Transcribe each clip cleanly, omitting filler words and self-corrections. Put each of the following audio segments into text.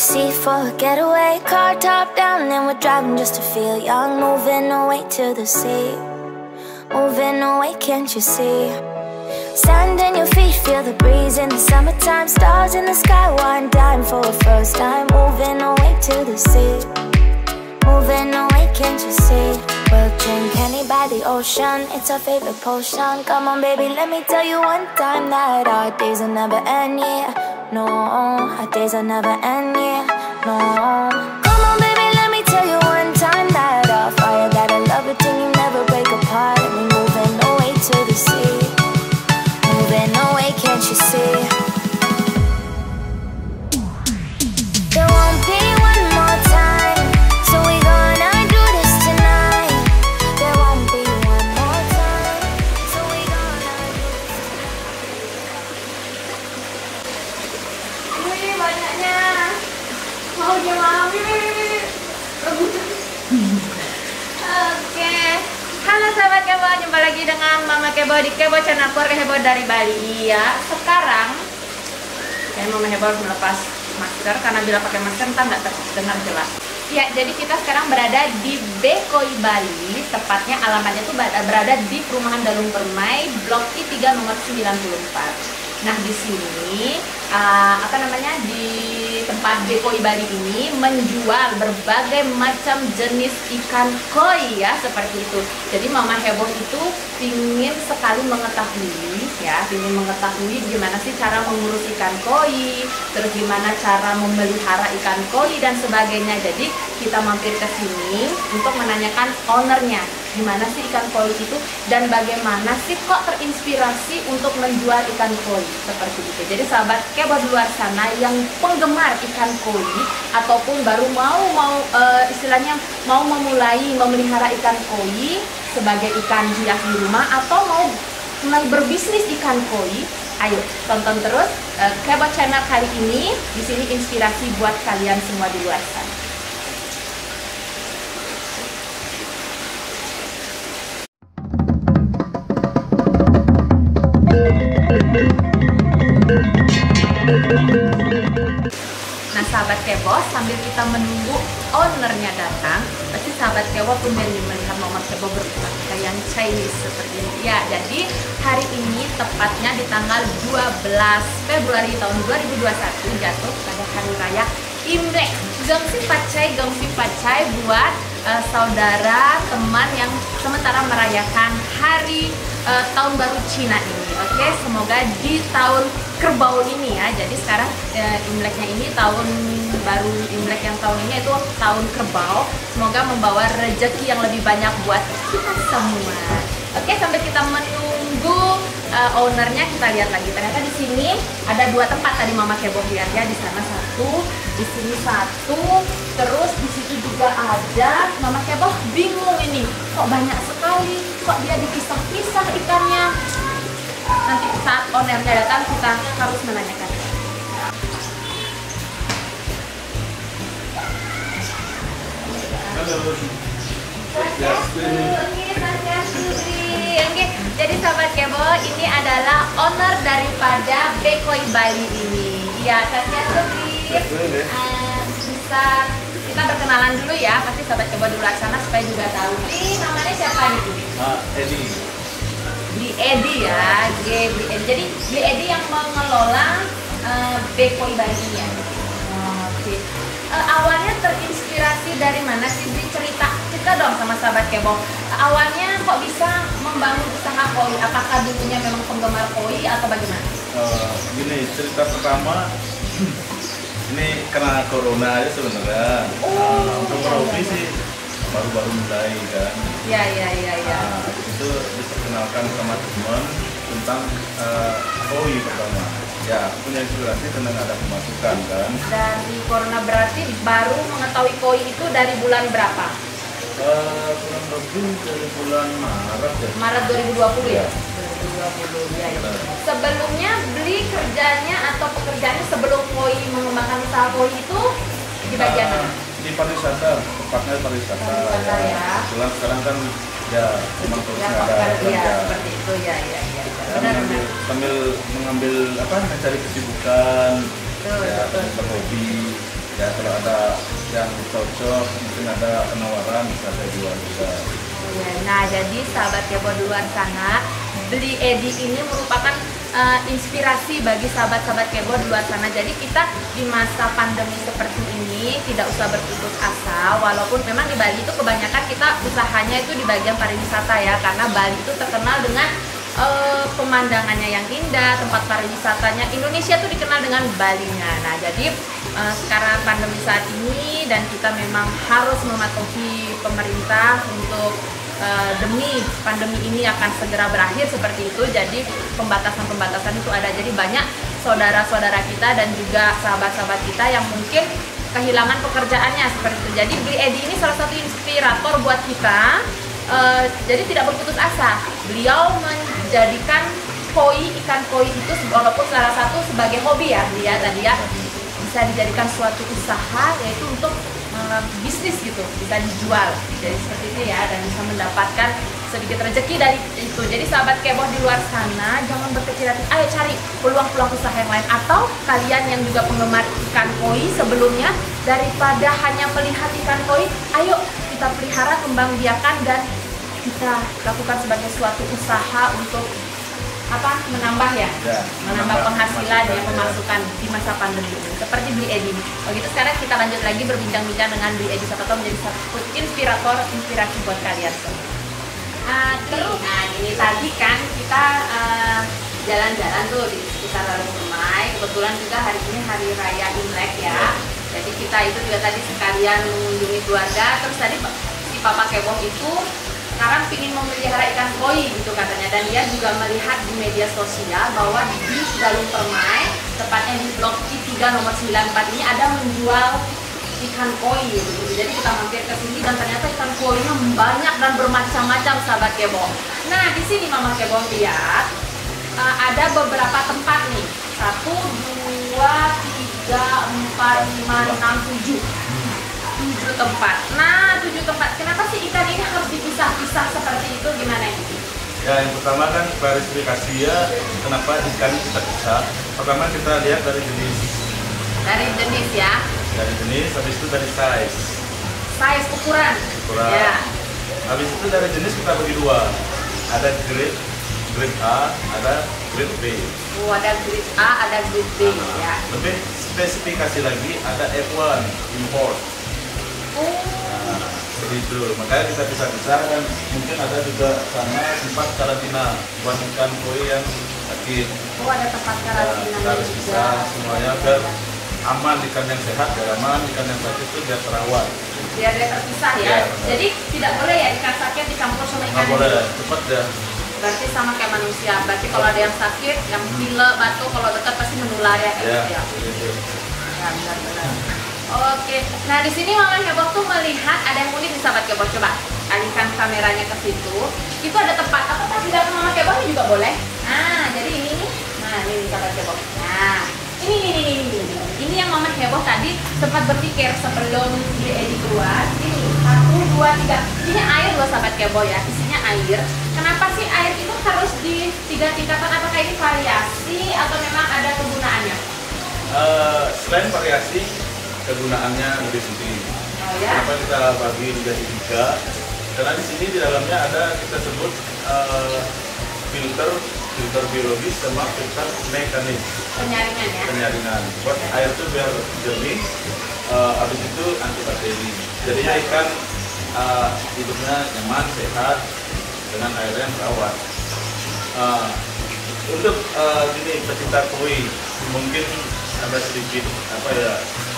sea for a getaway. Car top down and we're driving just to feel young. Moving away to the sea, moving away, can't you see? Sand in your feet, feel the breeze in the summertime. Stars in the sky, one dime for a first time. Moving away to the sea, moving away, can't you see? We'll drink honey by the ocean, it's our favorite potion. Come on baby, let me tell you one time that our days will never end, yeah. No, our days will never end, yeah. No. Come on baby, let me tell you one time that our fire got a love it till you never break apart. And we moving away to the sea, moving away, can't you see? There won't be one more time, so we gonna do this tonight. There won't be one more time, so we gonna do this. Wih, banyaknya. Mau jemaah. Oke. Halo sahabat Kebo, jumpa lagi dengan Mama Kebo di Kebo Channel Keluarga Heboh dari Bali. Ya, sekarang Mama Heboh harus melepas masker karena bila pakai masker entah nggak terdengar jelas. Ya, jadi kita sekarang berada di Bekoi Bali, tepatnya alamatnya tuh berada di Perumahan Dalung Permai, Blok I3 nomor 94. Nah, di sini di tempat Bekoi Bali ini menjual berbagai macam jenis ikan koi ya, seperti itu. Jadi Mama Heboh itu ingin sekali mengetahui gimana sih cara mengurus ikan koi, terus gimana cara memelihara ikan koi dan sebagainya. Jadi kita mampir ke sini untuk menanyakan ownernya, gimana sih ikan koi itu dan bagaimana sih kok terinspirasi untuk menjual ikan koi seperti itu. Jadi sahabat Kebo di luar sana yang penggemar ikan koi ataupun baru mau memulai memelihara ikan koi sebagai ikan hias di rumah atau mau mulai berbisnis ikan koi, ayo tonton terus Kebo Channel kali ini. Di sini inspirasi buat kalian semua di luar sana. Nah sahabat Kebo, sambil kita menunggu ownernya datang, pasti sahabat Kebo pun melihat Mama Kebo berpakaian Chinese seperti ini. Ya, jadi hari ini tepatnya di tanggal 12 Februari tahun 2021 jatuh pada hari raya Imlek. Gengsi pacai buat saudara teman yang sementara merayakan hari tahun baru Cina ini. Oke, semoga di tahun kerbau ini ya. Jadi sekarang Imleknya ini tahun baru Imlek yang tahun ini itu tahun kerbau. Semoga membawa rezeki yang lebih banyak buat kita semua. Oke, sampai kita menunggu ownernya, kita lihat lagi. Ternyata di sini ada dua tempat tadi Mama Kebo lihat ya. Di sana satu, di sini satu, terus di situ juga ada. Mama Kebo bingung ini, kok banyak sekali, kok dia dipisah-pisah ikannya. Nanti saat ownernya datang kita harus menanyakan. Halo. Jadi sahabat Kebo, ini adalah owner daripada Bekoi Bali ini. Ya, bisa kita berkenalan dulu ya. Pasti sahabat Kebo di luar sana supaya juga tahu. Ini namanya siapa nih? Edi. Bli Edi ya. Jadi Bli Edi yang mengelola Bekoi Bali ya. Oke. Awalnya terinspirasi dari mana sih? Bli, cerita dong sama sahabat Kebo. Awalnya kok bisa membangun usaha koi? Apakah dulunya memang penggemar koi atau bagaimana? Gini, cerita pertama ini karena corona aja sebenarnya. Untuk hobi sih baru-baru mulai kan. Iya. Itu diperkenalkan sama teman tentang koi pertama. Ya, punya inspirasi tentang ada pemasukan kan. Dari corona berarti baru mengetahui koi itu dari bulan berapa? Kurang lebih dari bulan Maret ya. Maret 2020 ya? Ya. 2020 ya. Sebelumnya Bli kerjanya atau pekerjaannya sebelum koi mengembangkan usaha koi itu di bagian mana? Di pariwisata, tepatnya pariwisata. Pariwisata ya. Sekarang kan ya memang terus ada ya, seperti itu ya. Sambil mengambil mencari kesibukan, ya, hobi. Ya Ya kalau ada yang cocok, mungkin ada penawaran bisa saya jual juga. Ya, nah jadi sahabat kebo di luar sana, beli Edi ini merupakan inspirasi bagi sahabat-sahabat kebo di luar sana. Jadi kita di masa pandemi seperti ini tidak usah berputus asa, walaupun memang di Bali itu kebanyakan kita usahanya itu di bagian pariwisata ya, karena Bali itu terkenal dengan pemandangannya yang indah, tempat pariwisatanya. Indonesia tuh dikenal dengan Balinya. Nah jadi sekarang pandemi saat ini dan kita memang harus mematuhi pemerintah untuk demi pandemi ini akan segera berakhir seperti itu. Jadi pembatasan-pembatasan itu ada. Jadi banyak saudara-saudara kita dan juga sahabat-sahabat kita yang mungkin kehilangan pekerjaannya seperti itu. Jadi Beli Edi ini salah satu inspirator buat kita. Jadi tidak berputus asa. Beliau menjadikan ikan koi itu walaupun salah satu sebagai hobi ya dia tadi ya, bisa dijadikan suatu usaha, yaitu untuk bisnis gitu, bisa dijual. Jadi seperti itu ya, dan bisa mendapatkan sedikit rezeki dari itu. Jadi sahabat keboh di luar sana jangan berkecil hati, ayo cari peluang-peluang usaha yang lain. Atau kalian yang juga penggemar ikan koi sebelumnya, daripada hanya melihat ikan koi, ayo kita pelihara, kembang biakan, dan kita lakukan sebagai suatu usaha untuk menambah menambah penghasilan ya, pemasukan di masa pandemi ini seperti Beli Edi. Begitu sekarang kita lanjut lagi berbincang-bincang dengan Beli Edi Satoto, menjadi satu inspirasi buat kalian semua. Terus ini tadi kan kita jalan-jalan tuh di sekitar Permai. Kebetulan juga hari ini hari raya Imlek ya. Jadi kita itu juga tadi sekalian mengunjungi keluarga. Terus tadi si Papa Keboh itu sekarang ingin memelihara ikan koi gitu katanya, dan dia juga melihat di media sosial bahwa di Dalung Permai, tepatnya di blok I3 nomor 94 ini ada menjual ikan koi gitu. Jadi kita mampir ke sini dan ternyata ikan koinya banyak dan bermacam-macam sahabat kebo. Nah di sini Mama Kebo lihat ada beberapa tempat nih, 1, 2, 3, 4, 5, 6, 7 tempat. Nah 7 tempat, kenapa sih ikan ini harus dipisah-pisah seperti itu, gimana ini? Ya yang pertama kan klarifikasi ya, kenapa ikan kita pisah. Pertama kita lihat dari jenis. Dari jenis ya? Dari jenis, habis itu dari size. Size, ukuran? Ya. Habis itu dari jenis kita bagi dua. Ada grade A, ada grade B. Oh, ada grade A, ada grade B ya. Lebih spesifikasi lagi, ada F1 import. Nah, begitu. Makanya kita bisa-bisa, dan mungkin ada juga sana tempat karantina buat ikan koi yang sakit. Oh, ada tempat karantina. Harus bisa semuanya biar aman, ikan yang sehat biar aman, ikan yang sakit itu biar terawat. Biar dia terpisah ya. Jadi tidak boleh ya ikan sakit dicampur sama ikan. Nggak boleh, cepat ya. Berarti sama kayak manusia. Berarti kalau ada yang sakit, yang pilek, batuk, kalau dekat pasti menular ya. Ya, ya benar-benar. Oke, nah di sini Mama Kebo tuh melihat ada yang unik nih sahabat Kebo. Coba alihkan kameranya ke situ. Itu ada tempat apa di belakang Mama Kebo ini juga boleh. Nah, jadi ini nih. Nah, ini sahabat Kebo. Nah, ini yang Mama Kebo tadi sempat berpikir sebelum Beli Edi keluar. Ini 1, 2, 3. Ini air loh sahabat Kebo ya. Isinya air. Kenapa sih air itu harus di 3 tingkatan? Apakah ini variasi atau memang ada kegunaannya? Selain variasi, kegunaannya lebih penting. Oh, ya? Kenapa kita bagi menjadi 3? Karena di sini di dalamnya ada kita sebut filter biologis sama filter mekanis. Penyaringan ya? Penyaringan. Buat air itu biar jernih, habis itu antibakteri. Jadinya ikan hidupnya nyaman, sehat dengan air yang terawat. Untuk gini pecinta koi, mungkin ada sedikit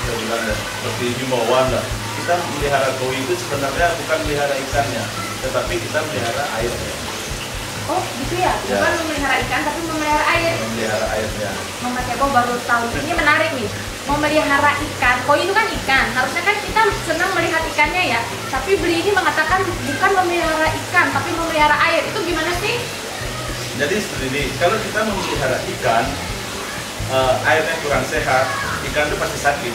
seperti himbauan lah. Kita melihara koi itu sebenarnya bukan melihara ikannya, tetapi kita melihara airnya. Oh gitu ya, bukan memelihara ikan tapi memelihara air. Memelihara airnya. Mama Kebo baru tahu, ini menarik nih. Memelihara ikan, koi itu kan ikan. Harusnya kan kita senang melihat ikannya ya. Tapi Beli ini mengatakan bukan memelihara ikan tapi memelihara air. Itu gimana sih? Jadi seperti ini, kalau kita memelihara ikan, airnya kurang sehat, ikan itu pasti sakit.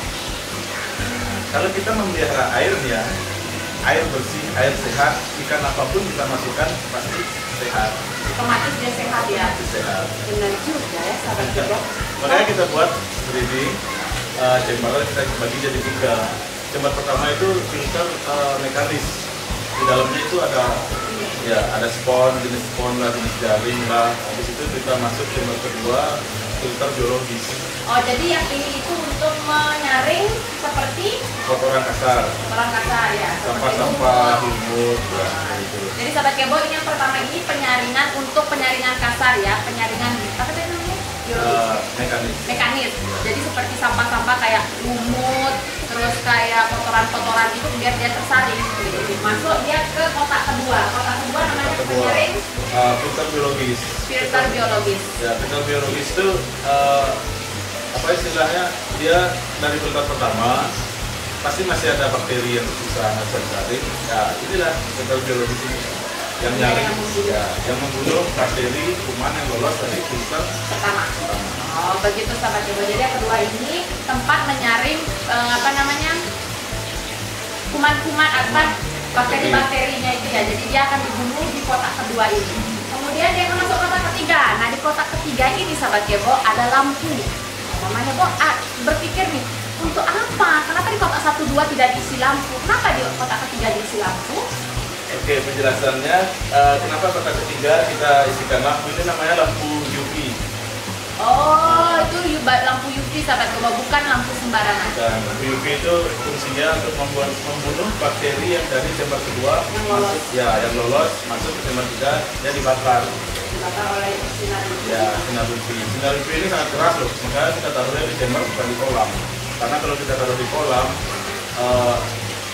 Kalau kita memelihara airnya, air bersih, air sehat, ikan apapun kita masukkan pasti sehat. Otomatis dia sehat ya. Pasti sehat. Benar juga ya sahabat Kebo. Makanya kita buat 3D. chambernya kita bagi jadi 3. Chamber pertama itu filter mekanis. Di dalamnya itu ada spon, jenis spon lah, jenis jaring lah. Habis itu kita masuk chamber kedua, filter biologis. Oh, jadi yang ini itu untuk menyaring seperti Kotoran kasar, ya. sampah-sampah, lumut, ya, gitu. Jadi sahabat kebo, ini yang pertama ini penyaringan untuk penyaringan kasar ya, penyaringan apa tadi namanya? Mekanis. Jadi seperti sampah-sampah kayak lumut, terus kayak kotoran-kotoran itu biar dia tersaring. Gitu. Masuk dia ke kotak kedua. Kotak kedua namanya penyaring Filter biologis. Filter biologis. Ya, filter biologis itu apa istilahnya, dia dari filter pertama pasti masih ada bakteri yang bisa tersaring. Ya, inilah filter biologis ini yang nyaring, yang membunuh bakteri kuman yang lolos dari filter pertama. Oh, begitu sahabat kebo. Jadi yang kedua ini tempat menyaring kuman-kuman atau bakteri-bakterinya itu ya. Jadi dia akan dibunuh di kotak kedua ini. Kemudian dia akan masuk kotak ketiga. Nah, di kotak ketiga ini sahabat kebo ada lampu. Mamanya kok berpikir nih, untuk apa? Kenapa di kotak 1, 2 tidak diisi lampu? Kenapa di kotak ketiga diisi lampu? Oke, penjelasannya kenapa kotak ketiga kita isikan lampu ini, namanya lampu UV. Oh, itu lampu UV sahabat kebo, bukan lampu sembarangan. Dan lampu UV itu fungsinya untuk membunuh bakteri yang dari chamber kedua yang lolos masuk ke chamber 3, dia dibakar oleh sinar UV. Ya, sinar UV. Sinar UV ini sangat keras loh, makanya kita taruhnya di chamber bukan di kolam. Karena kalau kita taruh di kolam,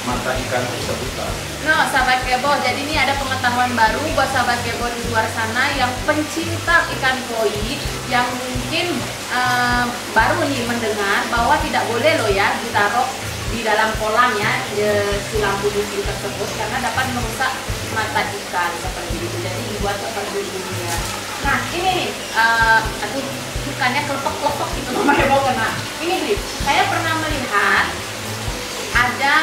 mata ikan itu bisa buta. Nah, sahabat kebo, jadi ini ada pengetahuan baru buat sahabat kebo di luar sana yang pencinta ikan koi, yang mungkin baru nih mendengar bahwa tidak boleh loh ya ditaruh di dalam kolam ya si lampu UV tersebut, karena dapat merusak mata ikan seperti itu. Jadi dibuat seperti ini ya. Nah, ini nih, aduh, ikannya kelepek-kelepek gitu namanya mau kena. Ini nih, saya pernah melihat ada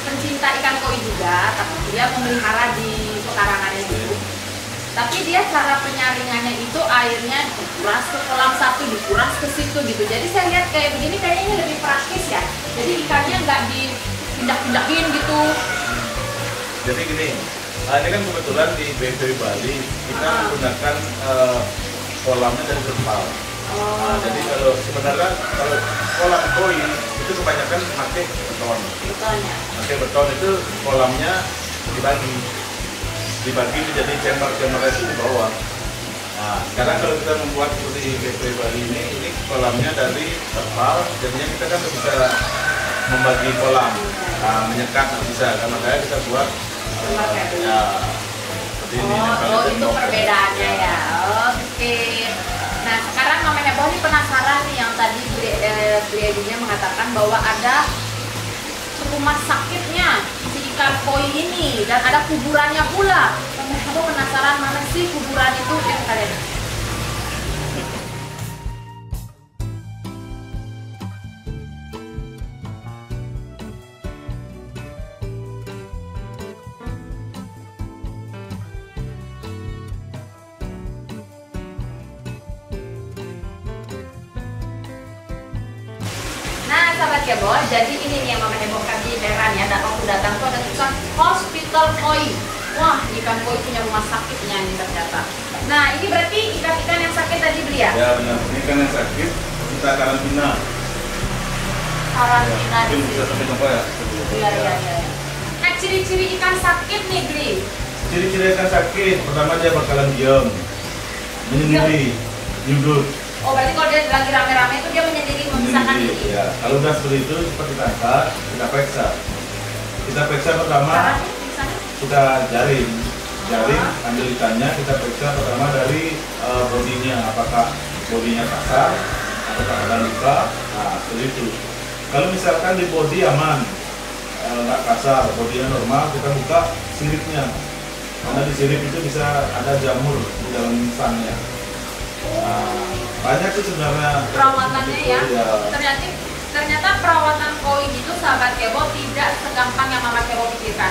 pencinta ikan koi juga, tapi dia memelihara di pekarangannya dulu. Tapi dia cara penyaringannya itu airnya dikuras ke kolam satu, dikuras ke situ gitu. Jadi saya lihat kayak begini kayaknya lebih praktis ya. Jadi ikannya nggak dipindah-pindahin gitu. Jadi gini, ini kan kebetulan di BPW Bali kita menggunakan kolamnya dari terpal. Jadi sebenarnya kalau kolam koi itu kebanyakan pakai beton. Pakai beton itu kolamnya dibagi menjadi chamber itu di bawah. Nah, sekarang kalau kita membuat seperti BPW Bali ini kolamnya dari terpal, jadinya kita kan bisa membagi kolam, menyekat bisa. Karena saya kita buat ya seperti ini. Itu perbedaannya ya. Oke. Nah, sekarang Mama Heboh ini penasaran nih, yang tadi Beli Edinya mengatakan bahwa ada rumah sakitnya si ikan koi ini dan ada kuburannya pula. Mama Heboh penasaran mana sih kuburan itu yang kalian? Sahabat kebo, jadi ini nih yang Mama hebohkan di heran ya. Dan waktu datang tuh ada tulisan hospital koi. Wah, ikan koi punya rumah sakitnya ini ternyata. Nah, ini berarti ikan-ikan yang sakit tadi Beli ya? Ya benar, ini ikan yang sakit kita karantina. Karantina di sini. Bisa sampai jumpa ya. Iya. Nah, ciri-ciri ikan sakit nih Beli. Ciri-ciri ikan sakit, pertama dia bakalan diam, menyendiri, nyundut. Oh, berarti kalau dia lagi rame-rame itu dia menyendiri, memisahkan diri. Ya, kalau udah seperti itu cepat kita angkat, kita periksa. Kita periksa pertama, kita jaring, ambil ikannya, kita periksa pertama dari bodinya, apakah bodinya kasar, apakah ada luka, nah seperti itu. Kalau misalkan di bodi aman, nggak kasar, bodinya normal, kita buka siripnya. Karena di sirip itu bisa ada jamur di dalam sannya. Nah, banyak tuh sebenarnya perawatannya ya. Ternyata perawatan koi itu sahabat kebo tidak segampang yang Mama Kebo pikirkan.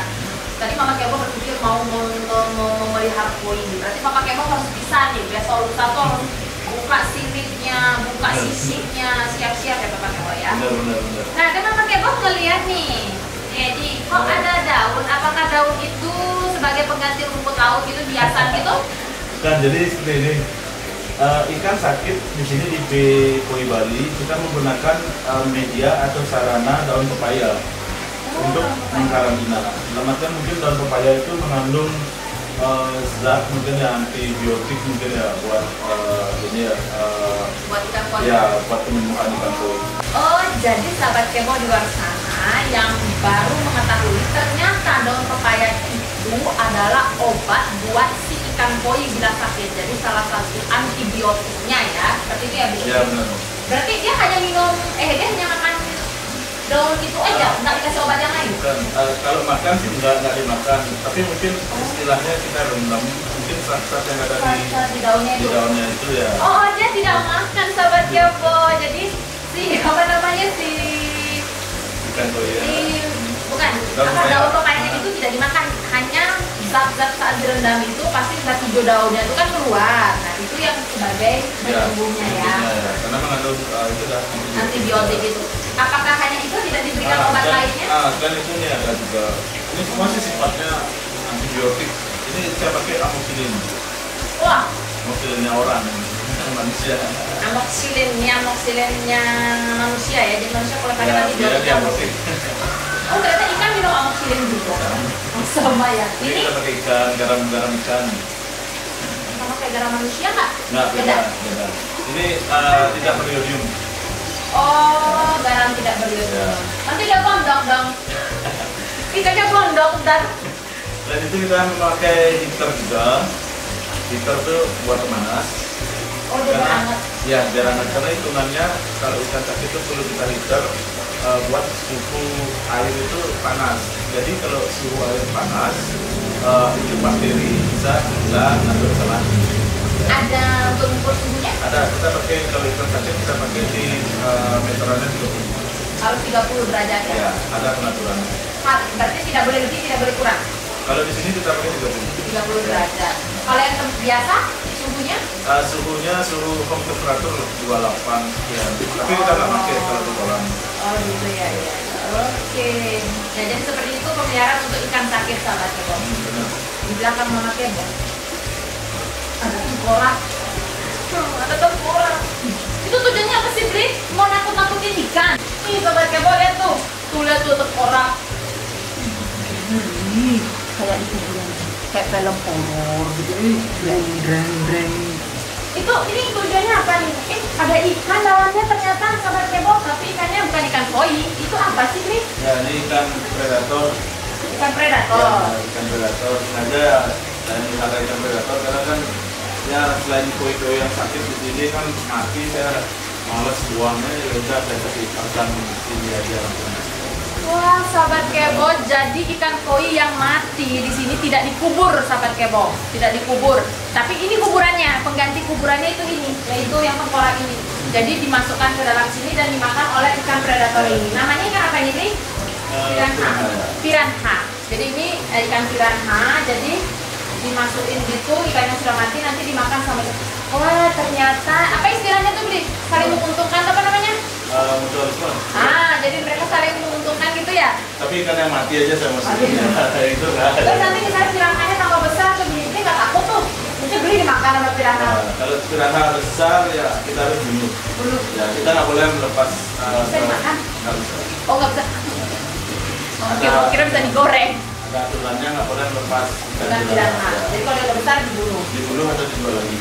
Tadi Mama Kebo berpikir mau memelihara koi ini, berarti Mama Kebo harus bisa nih, biasa satu harus buka siripnya, semuanya, buka sisiknya, siap-siap ya Bapak Kebo ya. Benar. Nah, kan Bapak Kebo ngeliat nih, jadi kok ada daun? Apakah daun itu sebagai pengganti rumput laut gitu biasa gitu? Kan jadi seperti ini. Ikan sakit di sini di Koi Bali kita menggunakan media atau sarana daun pepaya untuk mengkarantina. Dalam artian mungkin daun pepaya itu mengandung zat mungkin ya antibiotik mungkin ya buat ini ya Buat ikan koi. ya buat penyembuhan ikan koi. Oh, jadi sahabat Kebo di luar sana yang baru mengetahui ternyata daun pepaya itu adalah obat buat si ikan koi bila sakit. Jadi salah satu antibiotiknya ya, seperti itu ya Bu. Ya benar. Berarti dia hanya minum, dia hanya makan daun itu aja, nggak dikasih obat yang lain? Bukan, kalau makan sih nggak dimakan, tapi mungkin istilahnya kita rendam mungkin zat-zat yang ada Zat-zat di daunnya di itu. daunnya itu ya. Oh, dia tidak makan sahabat Kebo. Jadi si apa namanya si Ikan koi ya. bukan Daun apa pepaya. daun pepayanya itu tidak dimakan, hanya zat-zat saat direndam itu pasti zat hijau daunnya itu kan keluar. Nah itu yang sebagai penyembuhnya ya, Karena mengandung itu dah antibiotik itu. Apakah hanya itu, tidak diberikan obat lainnya? Dan itu nih ada juga. Ini semua sih sifatnya antibiotik. Ini saya pakai amoxicillin. Wah, Amoxicillinnya orang, manusia. amoxicillinnya manusia ya. Jadi manusia kalau pakai Ya, antibiotik dia amoxik. Oh ternyata ikan minum amoxicillin juga. Oh, sama ya. Ini Ini kita pakai ikan, garam ikan. sama kayak garam manusia nggak? Nggak, Beda. beda. Ini tidak beriodium. Oh, garam tidak beriodium. Ya. Nanti dia gondok dong. Ikannya gondok dan Dan itu kita memakai heater juga. Heater tuh buat pemanas. oh dia hangat. Ya, biar hangat. Karena hitungannya kalau ikan sakit itu perlu kita heater buat suhu air itu panas. Jadi kalau suhu air panas, itu bakteri bisa hilang atau salah. Ada untuk ukur suhunya Ada, kita pakai kalau ikan sakit kita pakai di meterannya 30. harus 30 derajat ya. Ya, ada pengaturan. Berarti tidak boleh lebih, tidak boleh kurang. Kalau di sini kita pakai 30. 30 derajat. Kalau yang biasa suhunya Suhunya suhu home temperatur 28 sekian. Tapi kita nggak pakai kalau di kolam. oh gitu ya. Oke. Ya jadi seperti itu pemeliharaan untuk ikan sakit sahabat Kebo. Benar. Di belakang Mama Kebo ada tengkorak. Ada tengkorak. Itu tujuannya apa sih, Bri? Mau nakut-nakutin ikan. Nih sahabat Kebo, lihat tuh. Tuh lihat tuh tengkorak. Kayak di kuburan. Kayak film horor gitu. Dreng. Ini tujuannya apa nih? Ada ikan dalamnya ternyata sahabat Kebo, tapi ikannya bukan ikan koi. Itu apa sih, Bri? Ya, ini ikan predator. Ikan predator. Ya, ikan predator. Sengaja ya, dan ada ikan predator karena kan ya selain koi-koi yang sakit di sini kan mati, saya males buangnya, ya udah saya kasih ikan ini aja langsung. Wah, sahabat Kebo, jadi ikan koi yang mati di sini tidak dikubur, sahabat Kebo, tidak dikubur. Tapi ini kuburannya, pengganti kuburannya itu ini, yaitu yang tengkorak ini. Jadi dimasukkan ke dalam sini dan dimakan oleh ikan predator ini. Namanya ikan apa ini? Piranha. Piranha. Jadi ini ikan piranha. Jadi dimasukin gitu, ikannya sudah mati, nanti dimakan sama itu. Wah, ternyata apa istilahnya tuh, Bli? Saling menguntungkan apa namanya? Mutualisme. Jadi mereka saling menguntungkan gitu ya. Tapi ikan yang mati aja saya masukin. Itu nggak ada. Terus nanti misalnya piranhanya tambah besar tuh Bli nggak takut tuh. Mungkin Bli dimakan sama piranha. Kalau piranha besar ya kita harus bunuh. Dulu. Ya, kita nggak boleh melepas. Bisa dimakan? Nggak bisa. Oh nggak bisa. Oke, kira bisa digoreng. Ada aturannya nggak boleh melepas ikan Bukan piranha. Ya. Jadi kalau yang udah besar dibunuh. Dibunuh atau dijual lagi.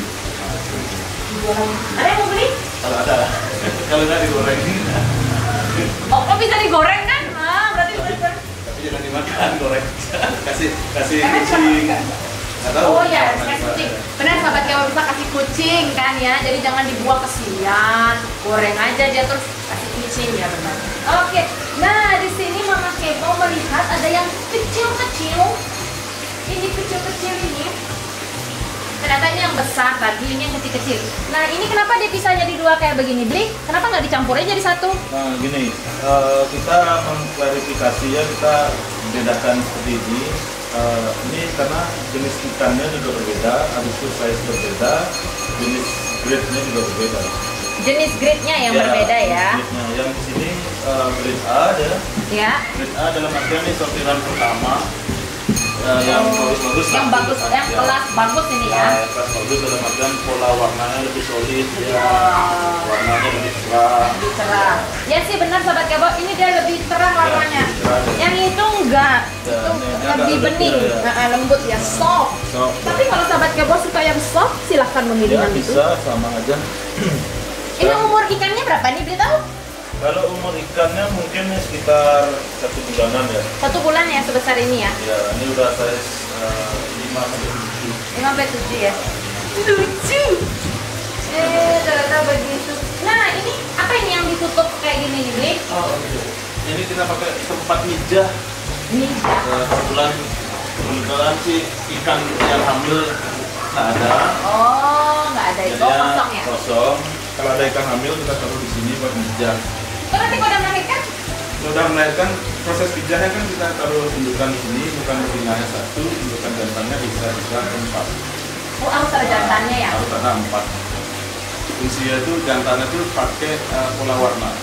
Dijual lagi. Ada yang mau beli? Kalau ada, kalau nggak digoreng. Oh, kok bisa digoreng kan? Berarti udah digoreng. Tapi jangan dimakan, goreng. kasih kucing. Nggak tahu. Oh iya, kasih kucing. Benar sahabat Kebo, bisa kasih kucing kan ya. Jadi jangan dibuang kesian. Goreng aja dia terus kasih kucing ya benar. Oke. Nah, di sini Mama Kebo melihat ada yang kecil-kecil. Ini kecil-kecil ini. Ternyata ini yang besar tadi, ini yang kecil-kecil. Nah, ini kenapa dia bisa jadi dua kayak begini, Bli? Kenapa nggak dicampur aja jadi satu? Nah gini, kita mengklarifikasi ya, kita membedakan seperti ini. Ini karena jenis ikannya juga berbeda, habis itu size berbeda, jenis grade-nya juga berbeda. jenis grade-nya yang berbeda ya. Yang di sini grade A ya. Ya. Grade A dalam artian ini sortiran pertama. Yang bagus-bagus. Yang bagus, yang kelas bagus ini ya. Kelas bagus dalam artian pola warnanya lebih solid ya. Warnanya lebih cerah. Lebih cerah. Ya sih benar sahabat kebo, ini dia lebih cerah warnanya. Yang itu enggak. Itu lebih bening, lembut ya, soft. Tapi kalau sahabat kebo suka yang soft, silahkan memilih yang itu. Bisa sama aja. Ini umur ikannya berapa nih, beli tahu? Kalau umur ikannya mungkin sekitar 1 bulanan ya. 1 bulan ya sebesar ini ya? Ya, ini udah size 5 sampai 7. 5 sampai 7 ya? Lucu! Ternyata begitu. Nah, ini apa ini yang ditutup kayak gini nih, Bli? Oh, ini kita pakai tempat mijah. Mijah? Kebetulan sih ikan yang hamil nggak ada. Oh, nggak ada itu. Oh, kosong ya? Kosong. Kalau ada ikan hamil kita taruh di sini buat mijah. Terus nanti kalau udah melahirkan? Sudah melahirkan, proses pijahnya kan kita taruh indukan di sini, bukan betinanya 1, indukan jantannya bisa 4. Oh, harus ada jantannya ya? Harus ada 4. Fungsinya itu jantannya itu pakai pola warna,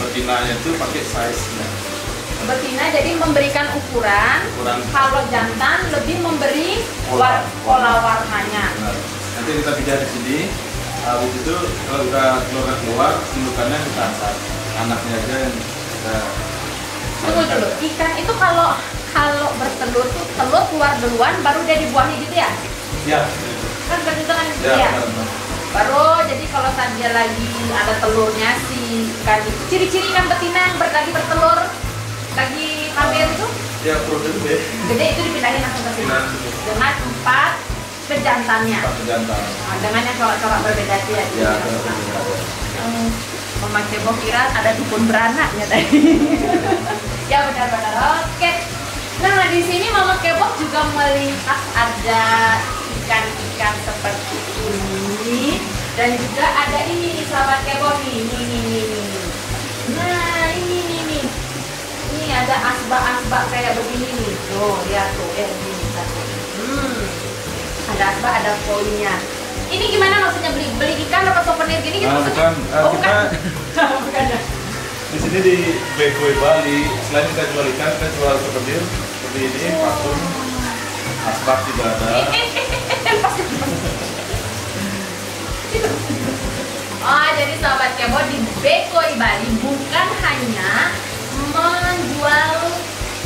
betinanya itu pakai size-nya. Betina jadi memberikan ukuran. Kalau jantan lebih memberi pola warnanya. Benar. Nanti kita pijah di sini. Habis itu kalau udah keluar indukannya kita angkat, anaknya aja yang kita. Tunggu dulu, ikan itu kalau bertelur tuh telur keluar duluan baru dia dibuahi gitu ya? Ya. Kan begitu kan gitu Ya. ya? Baru jadi kalau saat dia lagi ada telurnya si ikan itu, ciri-ciri ikan betina yang lagi bertelur lagi hamil itu? Ya perutnya gede. Gede itu dipindahin langsung ke sini dengan 4 pejantannya. 4 pejantan. Nah, dengan yang corak-corak berbeda sih ya. Ya. Mama Kebo kira ada dukun beranaknya tadi. Ya benar-benar. Oke. Nah di sini Mama Kebo juga melihat ada ikan-ikan seperti ini dan juga ada ini sahabat Kebo nih. Nah ini ada asbak kayak begini nih. Tuh lihat tuh ini satu. Ada asbak, ada koinnya. Ini gimana maksudnya beli ikan atau souvenir gini gitu maksudnya? Bukan. Bukan. Di sini di Bekoi Bali, selain kita jual ikan, kita jual souvenir seperti ini, patung, asbak juga ada. Oh, jadi sahabat Kebo di Bekoi Bali bukan hanya menjual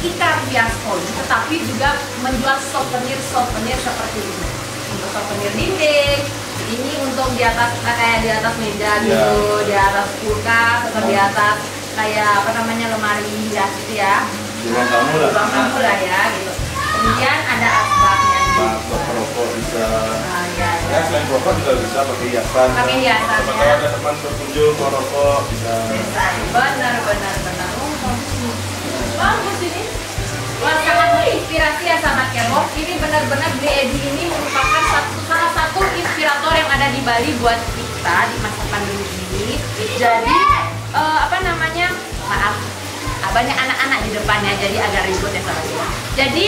ikan hias koi, tetapi juga menjual souvenir seperti ini. Untuk souvenir dinding, ini untuk di atas kayak di atas meja gitu, di atas kulkas atau di atas kayak apa namanya lemari hias gitu ya. Di ruang tamu lah. Di ruang tamu lah ya gitu. Kemudian ada asbaknya juga. Rokok bisa. Nah, ya. Ya selain rokok juga bisa pakai hiasan. Pakai hiasan, Siapa ya. tahu ada teman berkunjung mau rokok bisa. Bisa, benar. Oh, bagus ini. Wah, sangat menginspirasi ya sahabat Kebo. Ini benar-benar Bli Edi ini merupakan salah satu inspirator yang ada di Bali buat kita di masa pandemi ini. Jadi maaf, banyak anak-anak di depannya jadi agak ribut ya sahabat Kebo. Jadi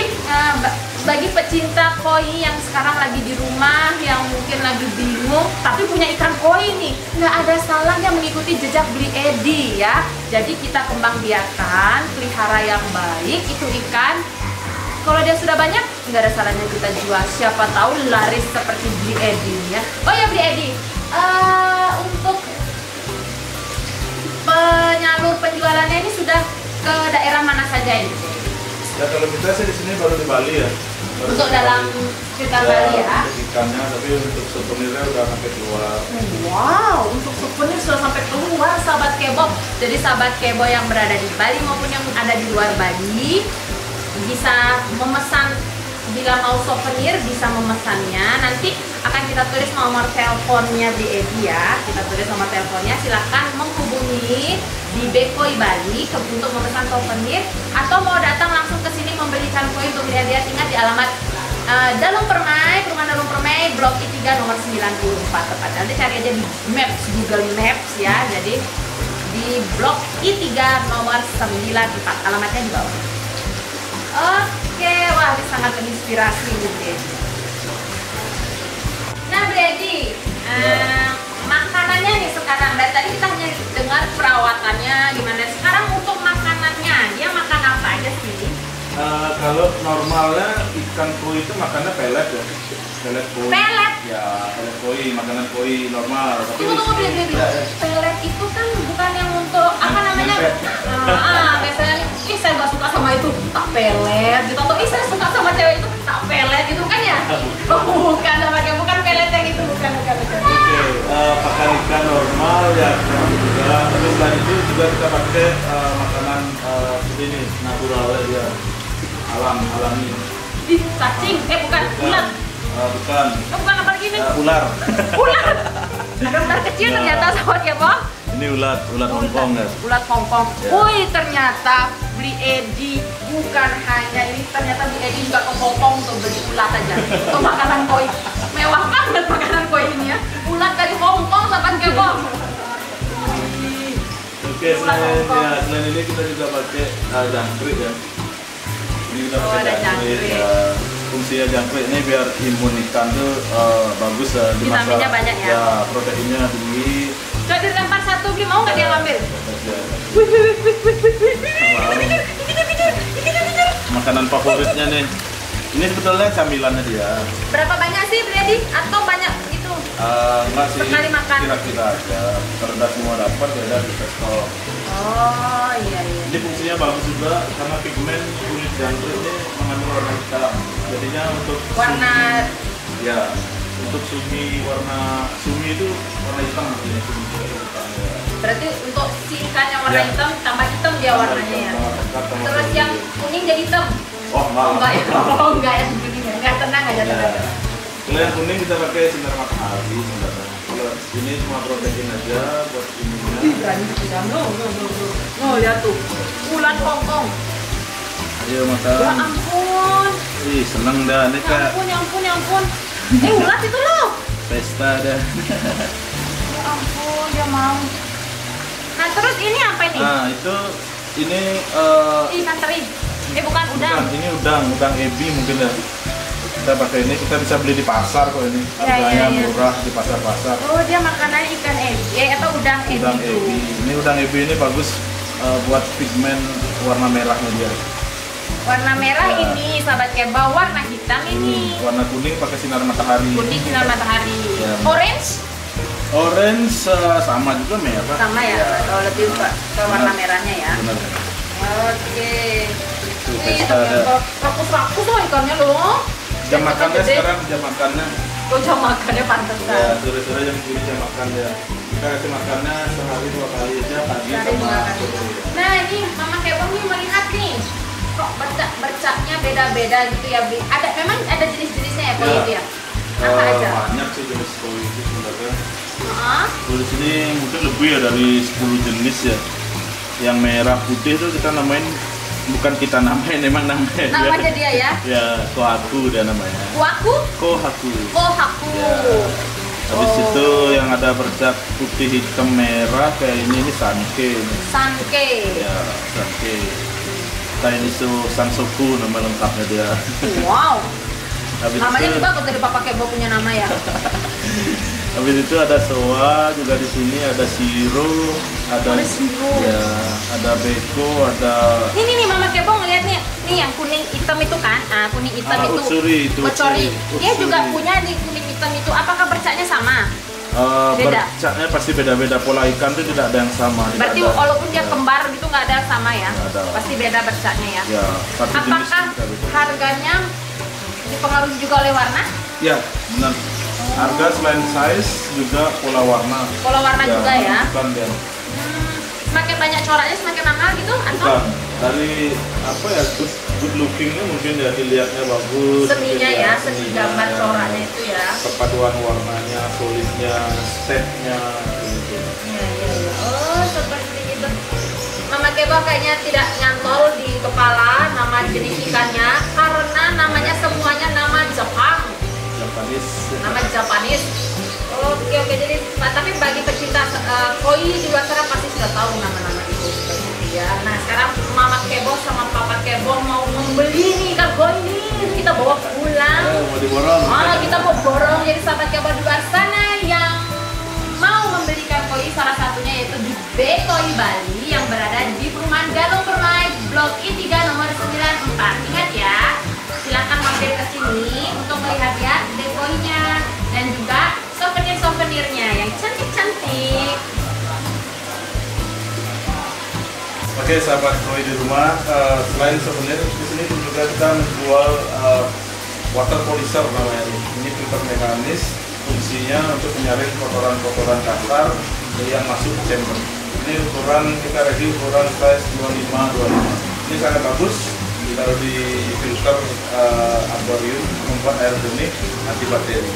bagi pecinta koi yang sekarang lagi di rumah, yang mungkin lagi bingung tapi punya ikan koi nih, nggak ada salahnya mengikuti jejak Bli Edi ya. Jadi kita kembang biakan, pelihara yang baik itu ikan. Kalau dia sudah banyak, nggak ada salahnya kita jual. Siapa tahu laris seperti Bli Edi ya. Oh ya Bli Edi, untuk penyalur penjualannya ini sudah ke daerah mana saja ini? Ya kalau kita sih di sini baru di Bali ya. Untuk dalam sekitar Bali ya? Ikannya, tapi untuk souvenirnya udah sampai keluar. Wow, untuk souvenir sudah sampai keluar sahabat Kebo. Jadi sahabat Kebo yang berada di Bali maupun yang ada di luar Bali bisa memesan. Bila mau souvenir bisa memesannya. Nanti akan kita tulis nomor teleponnya Bli Edi ya. Kita tulis nomor teleponnya. Silahkan menghubungi di Bekoi Bali untuk memesan souvenir atau mau datang langsung ke sini membelikan koi untuk Bli Edi. Ingat di alamat Dalung Permai, Perumahan Dalung Permai, Blok I3 nomor 94 tepat. Nanti cari aja di Maps, Google Maps ya. Jadi di Blok I3 nomor 94, alamatnya di bawah. Oke, wah ini sangat menginspirasi nih Bli Edi. Nah Bli Edi, makanannya nih sekarang. Dari tadi kita hanya dengar perawatannya gimana. Sekarang untuk makanannya, dia makan apa aja sih? Kalau normalnya ikan koi itu makannya pelet ya. Pelet koi. Pelet? Ya, pelet koi, makanan koi normal. Tapi Tunggu, beli. Pelet itu kan bukan yang untuk apa namanya? Biasanya nih, saya gak suka sama itu, tak pelet gitu. Atau saya suka sama cewek itu, tak pelet gitu kan ya? Oh, bukan, bukan pelet yang itu, bukan. Oke, pakai ikan normal ya juga. Tapi selain itu juga kita pakai makanan seperti ini, naturalnya dia, alami. Ih, cacing, bukan, ulat. Bukan. Bukan apa lagi nih? Ular. Ular. Ada ular kecil ternyata sahabat Kebo. Ini ulat Hongkong ya. Ulat Hongkong. Ya. Wih, ternyata beli Edi bukan hanya ini, ternyata beli Edi juga ke Hongkong untuk beli ulat aja. Untuk makanan koi. Mewah banget makanan koi ini ya. Ulat dari Hongkong sahabat Kebo. Oke, selain ini kita juga pakai jangkrik ya. Ini kita pakai jangkrik ya. Fungsinya jangkrik ini biar imun ikan tuh bagus ya, dimasak. Vitaminnya banyak ya. Ya, proteinnya tinggi. Coba dilempar satu, beli mau nggak dia ngambil? Makanan favoritnya nih. Ini sebetulnya camilannya dia. Berapa banyak sih beli Edi? Atau banyak gitu? Enggak sih. Sekali makan. Kira-kira aja. Kalau semua dapat ya bisa stok. Oh iya. Ini fungsinya bagus juga karena pigmen kulit jangkrik ini mengandung warna hitam. Jadinya untuk Warna ya, untuk warna sumi itu warna hitam artinya sumi itu hitam ya. berarti untuk si ikan yang warna Ya. hitam tambah hitam dia warnanya ya. Terus yang kuning jadi hitam. Oh Enggak ya. Enggak ya kuning ya. Enggak tenang aja Ya. tenang. Selain kuning kita pakai sinar matahari sebenarnya. Kalau ini cuma protein aja buat ininya. Berani sedang. No, lihat tuh. Ulat Hongkong. Ayo Ya makan. ampun. Ih, seneng dah ini kayak Ya ampun. Ulat itu loh. pesta dah. Ya ampun, dia mau. Nah, terus ini apa ini? Nah, ini Ikan teri. Bukan udang. bukan, ini udang ebi mungkin ya. Kita pakai ini, kita bisa beli di pasar kok ini. Harganya Ya. murah di pasar-pasar. Oh, dia makanannya ikan ebi atau udang ebi. Udang ebi. Ini udang ebi ini bagus buat pigmen warna merahnya dia. Warna merah Ya. ini, sahabat Keba, warna hitam ini. Warna kuning pakai sinar matahari. Kuning sinar matahari. Ya. Orange Orange sama juga merah. sama ya. Oh, lebih ke warna merahnya ya. Benar. Oke. Tuh, Ini pesta ada. rakus-rakus loh ikannya loh. Jam makannya Gede. sekarang jam makannya. Oh, jam makannya pantas Ya, kan. sore-sore jam 10 jam makan ya. Kita kasih makannya sehari 2 kali aja pagi Sehari sama 2 kali. sore. Nah, ini Mama Keba nih melihat nih. Kok bercaknya beda-beda gitu ya, Bi? Memang ada jenis-jenisnya ya, koi Ya. itu ya? Apa aja? Banyak sih jenis koi itu sebenarnya. Heeh. Kalau di sini mungkin lebih ya dari 10 jenis ya. Yang merah putih itu kita namain, bukan kita namain, emang namanya Namanya dia ya? Ya, kohaku dia namanya. Waku? Kohaku. Kohaku. Ya. Habis Oh. itu yang ada bercak putih hitam merah kayak ini sanke. Sanke. Ya, sanke. Chinese itu sansoku nama lengkapnya dia. Wow. Habis Namanya itu, bagus dari Papa Kebo punya nama ya. habis itu ada soa juga di sini, ada siro, ada Ada siro. ya, ada beko, ada Nih Mama Kebo ngeliat nih yang kuning hitam itu kan? Ah, kuning hitam itu. utsuri itu. Utsuri. Dia Utsuri. juga punya di kuning hitam itu. Apakah bercaknya sama? Beda? Bercaknya pasti beda-beda, pola ikan itu tidak ada yang sama. tidak Berarti ada. walaupun dia Ya. kembar gitu nggak ada yang sama ya? Nggak ada. Pasti beda bercaknya ya. Ya, satu jenis Apakah kita beda. harganya dipengaruhi juga oleh warna? Ya, benar. Harga selain size juga pola warna. Pola warna juga ya? Bukan dia. Semakin banyak coraknya semakin mahal gitu atau Bukan. Dari apa ya, good lookingnya mungkin ya, dilihatnya bagus. seninya mungkin ya, seni gambar ya. coraknya itu ya? Perpaduan warnanya, solidnya, setnya gitu. Iya. Oh, seperti itu. Mama Kebo kayaknya tidak nyantol di kepala nama jenis ikannya karena namanya semuanya nama Jepang, Japanese. nama Japanese. Oke, jadi tapi bagi pecinta koi di luar sana pasti sudah tahu nama-nama itu seperti itu ya. Nah, sekarang Mama Kebo sama Papa Kebo mau membeli nih ikan koi ini, kita bawa pulang. Mau diborong. Kita mau borong, jadi sahabat Kebo di luar sana yang mau Koi Bali yang berada di perumahan Galung Permai Blok I3 nomor 94. Ingat ya, silakan mampir ke sini untuk melihat-lihat dekoinya dan juga souvenir-souvenirnya yang cantik-cantik. Oke sahabat koi di rumah, selain souvenir di sini juga kita menjual water polisher namanya. Ini filter mekanis, fungsinya untuk menyaring kotoran-kotoran kasar yang masuk ke chamber. Ini ukuran kita ready ukuran size 25-25. Ini sangat bagus ditaruh di filter akuarium, membuat air jernih anti bakteri.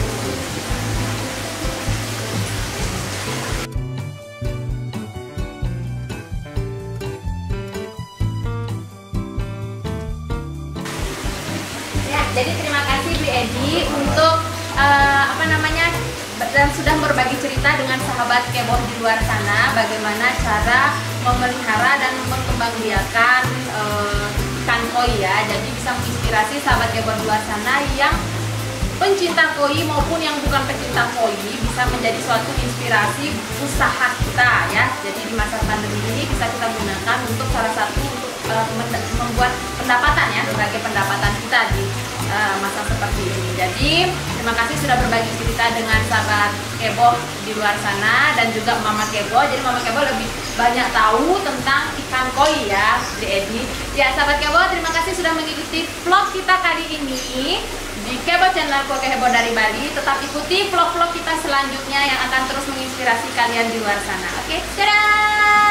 Jadi terima kasih Bu Edi untuk dan sudah berbagi cerita dengan sahabat keboh di luar sana bagaimana cara memelihara dan mengembangbiakan ikan koi ya. Jadi bisa menginspirasi sahabat keboh di luar sana yang pencinta koi maupun yang bukan pencinta koi, bisa menjadi suatu inspirasi usaha kita ya. Jadi di masa pandemi ini bisa kita gunakan untuk salah satu untuk membuat pendapatan ya, sebagai pendapatan kita di masa seperti ini. Jadi terima kasih sudah berbagi cerita dengan sahabat keboh di luar sana dan juga Mama Keboh. Jadi Mama Keboh lebih banyak tahu tentang ikan koi ya, di Edi. Ya sahabat keboh, terima kasih sudah mengikuti vlog kita kali ini di Keboh Channel Keluarga Heboh dari Bali. Tetap ikuti vlog-vlog kita selanjutnya yang akan terus menginspirasi kalian di luar sana. Oke, dadah!